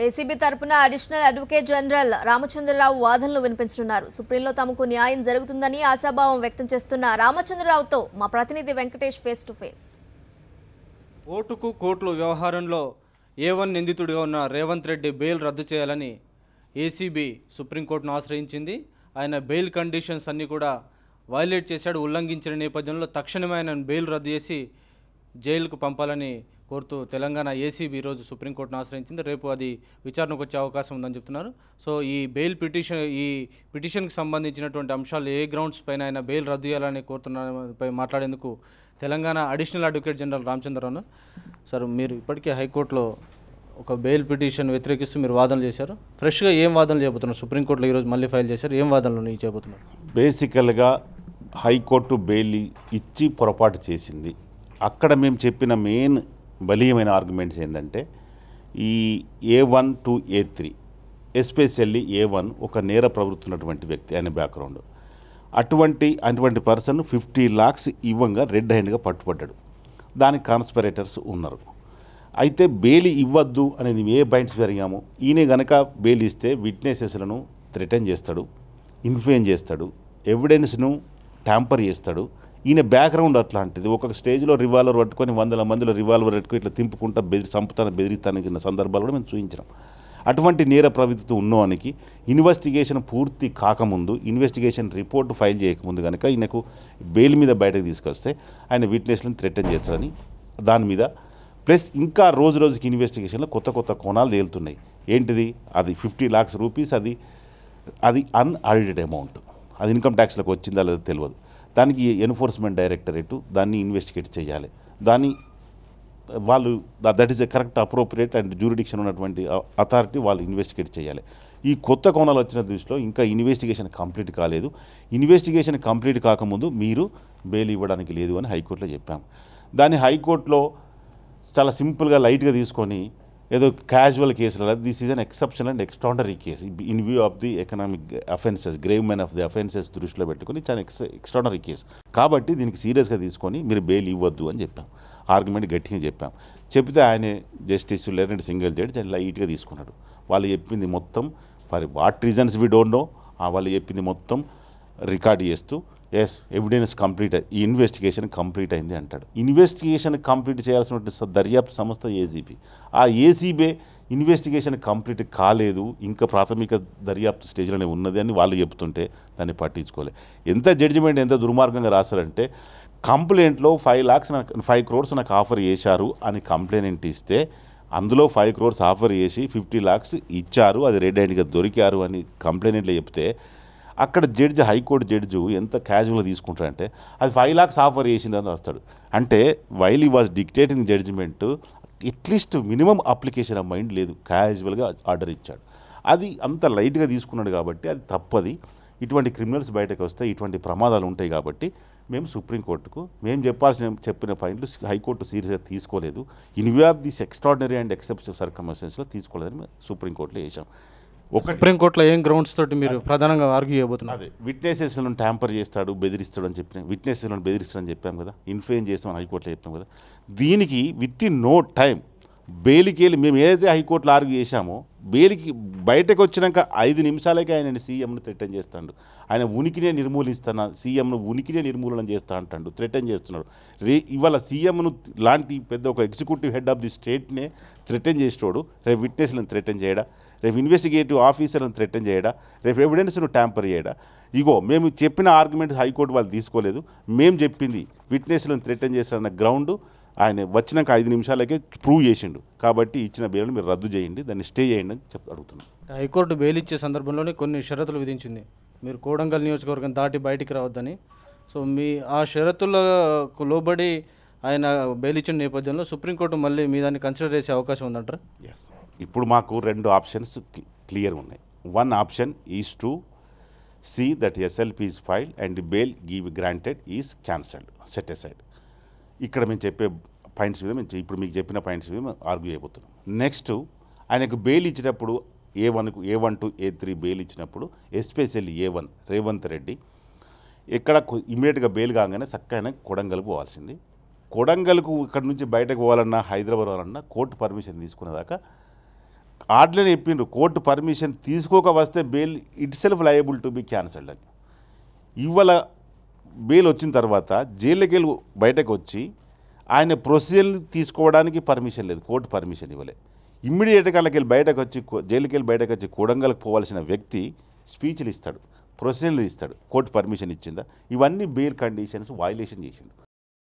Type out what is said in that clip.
ACB తరపున additional advocate general Ramachandra Rao వాదనలు వినిపించనున్నారు. సుప్రీంలో తమకు న్యాయం జరుగుతుందని ఆశాభావం వ్యక్తం చేస్తున్న రామచంద్రరావుతో మా ప్రతినిధి వెంకటేష్ ఫేస్ టు ఫేస్. ఓటుకు కోర్టుల వ్యవహారంలో A1 నిందితుడిగా ఉన్న రేవంత్ రెడ్డి బెయిల్ రద్దు చేయాలని ఏసీబీ సుప్రీంకోర్టును ఆశ్రయించింది. ఆయన బెయిల్ కండిషన్స్ అన్నీ కూడా వైలేట్ చేశాడు. ఉల్లంఘించిన నేపథ్యంలో తక్షణమే ఆయన బెయిల్ రద్దు చేసి జైలుకు పంపాలని కోరుతూ తెలంగాణ ఏసీబీ ఈరోజు సుప్రీంకోర్టును ఆశ్రయించింది. రేపు అది విచారణకు వచ్చే అవకాశం ఉందని చెప్తున్నారు. సో ఈ బెయిల్ పిటిషన్కి సంబంధించినటువంటి అంశాలు ఏ గ్రౌండ్స్ పైన ఆయన బెయిల్ రద్దు చేయాలని కోరుతున్నపై మాట్లాడేందుకు Telangana additional advocate general Ramachandra Rao. Sir, మీరు ఇప్పటికే హైకోర్టులో ఒక బెయిల్ పిటిషన్ వ్యతిరేకిస్తూ మీరు వాదనలు చేశారు. ఫ్రెష్గా ఏం వాదనలు చేయబోతున్నారు? సుప్రీంకోర్టులో ఈరోజు మళ్ళీ ఫైల్ చేశారు. ఏం వాదనలు చేయబోతున్నారు? బేసికల్గా హైకోర్టు బెయిల్ ఇచ్చి పొరపాటు చేసింది. అక్కడ మేము చెప్పిన మెయిన్ బలీయమైన ఆర్గ్యుమెంట్స్ ఏంటంటే ఈ A1 to A3 especially A1 ఒక నేర ప్రవృత్తి ఉన్నటువంటి వ్యక్తి, ఆయన బ్యాక్గ్రౌండ్ అటువంటి పర్సన్ 50 lakhs ఇవ్వంగా రెడ్ హ్యాండ్గా పట్టుబడ్డాడు. దానికి కాన్స్పిరేటర్స్ ఉన్నారు. అయితే బెయిల్ ఇవ్వద్దు అనేది ఏ పాయింట్స్ పెరిగాము. ఈయన గనక బెయిల్ ఇస్తే విట్నెసెస్లను థ్రెటన్ చేస్తాడు, ఇన్ఫ్లుయెన్స్ చేస్తాడు, ఎవిడెన్స్ను ట్యాంపర్ చేస్తాడు. ఈయన బ్యాక్గ్రౌండ్ అట్లాంటిది. ఒక స్టేజ్లో రివాల్వర్ పట్టుకొని 100 మందిలో రివాల్వర్ పట్టుకొని ఇట్లా తింపుకుంటా బెదిరితానికి సందర్భాలు కూడా మేము చూపించినాం. అటువంటి నేర ప్రవృత్తి ఉన్నవానికి ఇన్వెస్టిగేషన్ పూర్తి కాకముందు, ఇన్వెస్టిగేషన్ రిపోర్ట్ ఫైల్ చేయకముందు కనుక ఈయనకు బెయిల్ మీద బయటకు తీసుకొస్తే ఆయన విట్నెస్లను థ్రెటన్ చేస్తారని దాని మీద ప్లస్ ఇంకా రోజు రోజుకి ఇన్వెస్టిగేషన్లో కొత్త కోణాలు తేలుతున్నాయి. ఏంటిది? అది 50 lakhs రూపీస్, అది అన్ఆడిటెడ్ అమౌంట్. అది ఇన్కమ్ ట్యాక్స్లోకి వచ్చిందా లేదో తెలియదు. దానికి ఎన్ఫోర్స్మెంట్ డైరెక్టరేట్ దాన్ని ఇన్వెస్టిగేట్ చేయాలి. వాళ్ళు that is a correct appropriate and jurisdiction ఉన్నటువంటి అథారిటీ వాళ్ళు ఇన్వెస్టిగేట్ చేయాలి. ఈ కొత్త కోణాలు వచ్చిన దృష్టిలో ఇంకా ఇన్వెస్టిగేషన్ కంప్లీట్ కాలేదు. ఇన్వెస్టిగేషన్ కంప్లీట్ కాకముందు మీరు బెయిల్ ఇవ్వడానికి లేదు అని హైకోర్టులో చెప్పాము. దాన్ని హైకోర్టులో చాలా సింపుల్గా లైట్గా తీసుకొని ఏదో క్యాజువల్ కేసులు, this is an exception and extraordinary case in view of the economic offences, grave men of the offences దృష్టిలో పెట్టుకొని చాలా ఎక్స్ట్రాడనరీ కేసు కాబట్టి దీనికి సీరియస్గా తీసుకొని మీరు బెయిల్ ఇవ్వద్దు అని చెప్పాం. ఆర్గ్యుమెంట్ గట్టిగా చెప్పాం. చెప్తే ఆయనే జస్టిస్ లెర్నెడ్ సింగిల్ జడ్జ్ అని లైట్గా తీసుకున్నాడు. వాళ్ళు చెప్పింది మొత్తం for what reasons we don't know, వాళ్ళు చెప్పింది మొత్తం రికార్డ్ చేస్తూ ఎస్ ఎవిడెన్స్ కంప్లీట్, ఈ ఇన్వెస్టిగేషన్ కంప్లీట్ అయింది అంటాడు. ఇన్వెస్టిగేషన్ కంప్లీట్ చేయాల్సిన దర్యాప్తు సంస్థ ఏసీబీ. ఆ ఏసీబీ ఇన్వెస్టిగేషన్ కంప్లీట్ కాలేదు, ఇంకా ప్రాథమిక దర్యాప్తు స్టేజ్లోనే ఉన్నది అని వాళ్ళు చెప్తుంటే దాన్ని పట్టించుకోలేదు. ఎంత జడ్జిమెంట్ ఎంత దుర్మార్గంగా రాశారంటే కంప్లైంట్లో 5 crores నాకు ఆఫర్ చేశారు అని కంప్లైంట్ ఇస్తే అందులో 5 crores ఆఫర్ చేసి 50 lakhs ఇచ్చారు, అది రెడ్ హ్యాండ్గా దొరికారు అని కంప్లైంట్లో చెప్తే అక్కడ హైకోర్టు జడ్జి ఎంత క్యాజువల్గా తీసుకుంటాడంటే అది 5 lakhs ఆఫర్ చేసిందని రాస్తాడు. అంటే while he was dictating judgement at least minimum application of mind లేదు, క్యాజువల్గా ఆర్డర్ ఇచ్చాడు. అది అంత లైట్గా తీసుకున్నాడు కాబట్టి అది తప్పది. ఇటువంటి క్రిమినల్స్ బయటకు వస్తే ఇటువంటి ప్రమాదాలు ఉంటాయి కాబట్టి మేము సుప్రీంకోర్టుకు మేము చెప్పిన పాయింట్లు హైకోర్టు సీరియస్గా తీసుకోలేదు. In view of this extraordinary and exceptional సర్కమ్స్టెన్సెస్లో తీసుకోలేదని మేము సుప్రీంకోర్టులో వేసాం. సుప్రీంకోర్టులో ఏం గ్రౌండ్స్ తోటి మీరు ప్రధానంగా ఆర్గ్యూ చేయబోతున్నారు? అదే విట్నెసెస్లను ట్యాంపర్ చేస్తాడు, బెదిరిస్తాడు అని చెప్పిన విట్నెసెస్లను బెదిరిస్తాడని చెప్పాం కదా, ఇన్ఫ్లుయెన్స్ చేస్తామని హైకోర్టులో చెప్పాం కదా. దీనికి విత్ ఇన్ నో టైం బెయిల్కి వెళ్ళి మేము ఏదైతే హైకోర్టులో ఆర్గ్యూ చేశామో బెయిల్కి బయటకు వచ్చినాక 5 నిమిషాలకే ఆయన సీఎంను థ్రెటన్ చేస్తాడు. ఆయన ఉనికినే నిర్మూలిస్తాను, సీఎంను ఉనికినే నిర్మూలన చేస్తా అంటాడు, థ్రెటన్ చేస్తున్నాడు. ఇవాళ సీఎంను లాంటి పెద్ద ఒక ఎగ్జిక్యూటివ్ హెడ్ ఆఫ్ ది స్టేట్నే థ్రెటన్ చేసేటోడు రేపు విట్నెస్లను థ్రెటన్ చేయడా, రేపు ఇన్వెస్టిగేటివ్ ఆఫీసర్లను థ్రెటన్ చేయడా, రేపు ఎవిడెన్స్ను ట్యాంపర్ చేయడా? ఇగో మేము చెప్పిన ఆర్గ్యుమెంట్ హైకోర్టు వాళ్ళు తీసుకోలేదు. మేము చెప్పింది విట్నెస్లను థ్రెటన్ చేస్తారన్న గ్రౌండ్ ఆయన వచ్చినాక 5 నిమిషాలకే ప్రూవ్ చేసిండు. కాబట్టి ఇచ్చిన బెయిల్ని మీరు రద్దు చేయండి, దాన్ని స్టే చేయండి అని అడుగుతున్నాం. హైకోర్టు బెయిల్ ఇచ్చే సందర్భంలోనే కొన్ని షరతులు విధించింది. మీరు కోడంగల్ నియోజకవర్గం దాటి బయటికి రావద్దని. సో ఆ షరతులకు లోబడి ఆయన బెయిల్ ఇచ్చిన నేపథ్యంలో సుప్రీంకోర్టు మళ్ళీ మీ దాన్ని కన్సిడర్ చేసే అవకాశం ఉందంటారా? ఇప్పుడు మాకు 2 ఆప్షన్స్ క్లియర్ ఉన్నాయి. One option is to see that SLP is filed and bail granted is cancelled, set aside. ఇక్కడ మేము చెప్పే పాయింట్స్ మీద ఇప్పుడు మీకు చెప్పిన పాయింట్స్ మీద మేము ఆర్గ్యూ అయిపోతున్నాం. నెక్స్ట్ ఆయనకు బెయిల్ ఇచ్చినప్పుడు A1 to A3 బెయిల్ ఇచ్చినప్పుడు ఎస్పెషల్లీ A1 రేవంత్ రెడ్డి ఎక్కడ ఇమీడియట్గా బెయిల్ కాగానే చక్కగా కొడంగల్కు పోవాల్సింది. కొడంగల్కు ఇక్కడ నుంచి బయటకు పోవాలన్నా హైదరాబాద్ పోవాలన్నా కోర్టు పర్మిషన్ తీసుకునేదాకా ఆర్డర్ని చెప్పిండ్రు కోర్టు పర్మిషన్ తీసుకోక వస్తే bail it self liable to be cancelled అని. ఇవాళ బెయిల్ వచ్చిన తర్వాత జైలుకి వెళ్ళి బయటకు వచ్చి ఆయన ప్రొసీజర్ తీసుకోవడానికి పర్మిషన్ లేదు, కోర్టు పర్మిషన్ ఇవ్వలే. ఇమ్మీడియట్గా వాళ్ళకి వెళ్ళి బయటకు వచ్చి జైలుకి వెళ్ళి బయటకు వచ్చి కొడంగల్కి పోవాల్సిన వ్యక్తి స్పీచ్లు ఇస్తాడు, ప్రొసీజర్లు ఇస్తాడు, కోర్టు పర్మిషన్ ఇచ్చిందా? ఇవన్నీ బెయిల్ కండిషన్స్ వయలేషన్ చేసిండు.